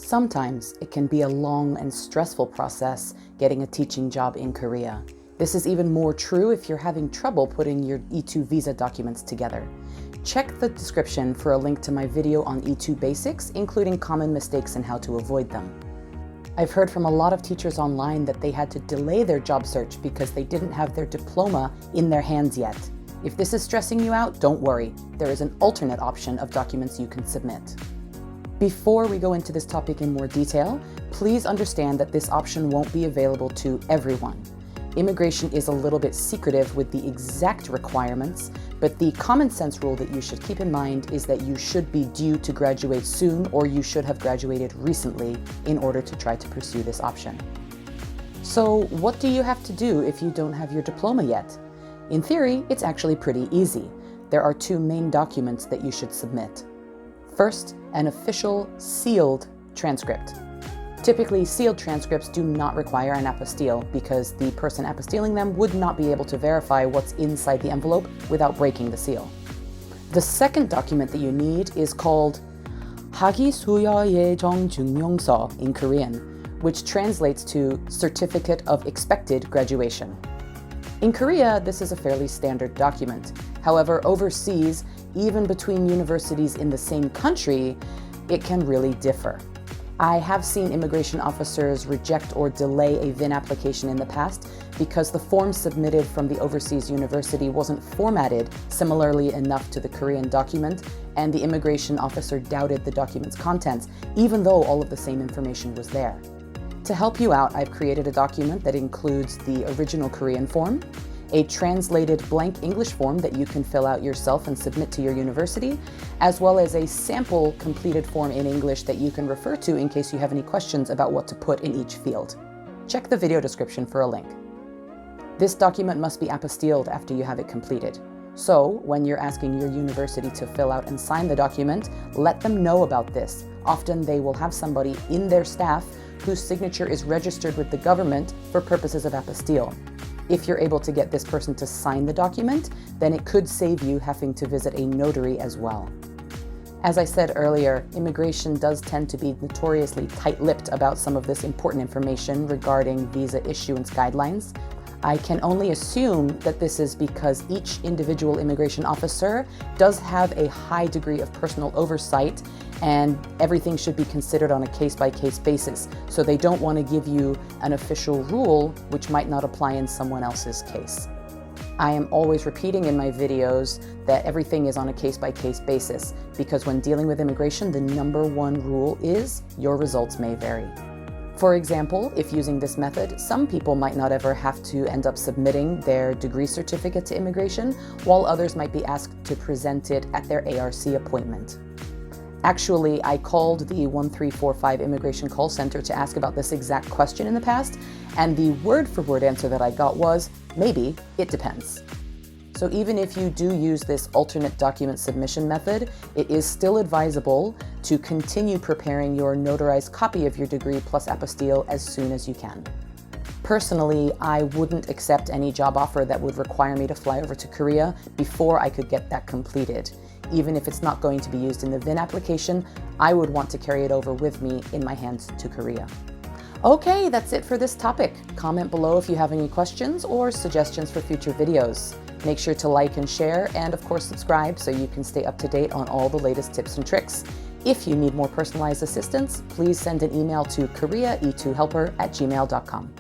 Sometimes it can be a long and stressful process getting a teaching job in Korea. This is even more true if you're having trouble putting your E2 visa documents together. Check the description for a link to my video on E2 basics, including common mistakes and how to avoid them. I've heard from a lot of teachers online that they had to delay their job search because they didn't have their diploma in their hands yet. If this is stressing you out, don't worry. There is an alternate option of documents you can submit. Before we go into this topic in more detail, please understand that this option won't be available to everyone. Immigration is a little bit secretive with the exact requirements, but the common sense rule that you should keep in mind is that you should be due to graduate soon, or you should have graduated recently in order to try to pursue this option. So what do you have to do if you don't have your diploma yet? In theory, it's actually pretty easy. There are two main documents that you should submit. First, an official sealed transcript. Typically, sealed transcripts do not require an apostille because the person apostilling them would not be able to verify what's inside the envelope without breaking the seal. The second document that you need is called 학위수여예정증명서 in Korean, which translates to Certificate of Expected Graduation. In Korea, this is a fairly standard document. However, overseas, even between universities in the same country, it can really differ. I have seen immigration officers reject or delay a VIN application in the past because the form submitted from the overseas university wasn't formatted similarly enough to the Korean document, and the immigration officer doubted the document's contents, even though all of the same information was there. To help you out, I've created a document that includes the original Korean form, a translated blank English form that you can fill out yourself and submit to your university, as well as a sample completed form in English that you can refer to in case you have any questions about what to put in each field. Check the video description for a link. This document must be apostilled after you have it completed. So, when you're asking your university to fill out and sign the document, let them know about this. Often they will have somebody in their staff whose signature is registered with the government for purposes of apostille. If you're able to get this person to sign the document, then it could save you having to visit a notary as well. As I said earlier, immigration does tend to be notoriously tight-lipped about some of this important information regarding visa issuance guidelines. I can only assume that this is because each individual immigration officer does have a high degree of personal oversight, and everything should be considered on a case-by-case basis, so they don't want to give you an official rule which might not apply in someone else's case. I am always repeating in my videos that everything is on a case-by-case basis, because when dealing with immigration, the number one rule is your results may vary. For example, if using this method, some people might not ever have to end up submitting their degree certificate to immigration, while others might be asked to present it at their ARC appointment. Actually, I called the 1345 Immigration Call Center to ask about this exact question in the past, and the word-for-word answer that I got was, maybe, it depends. So even if you do use this alternate document submission method, it is still advisable to continue preparing your notarized copy of your degree plus apostille as soon as you can. Personally, I wouldn't accept any job offer that would require me to fly over to Korea before I could get that completed. Even if it's not going to be used in the VIN application, I would want to carry it over with me in my hands to Korea. Okay, that's it for this topic. Comment below if you have any questions or suggestions for future videos. Make sure to like and share, and of course subscribe so you can stay up to date on all the latest tips and tricks. If you need more personalized assistance, please send an email to koreae2helper@gmail.com.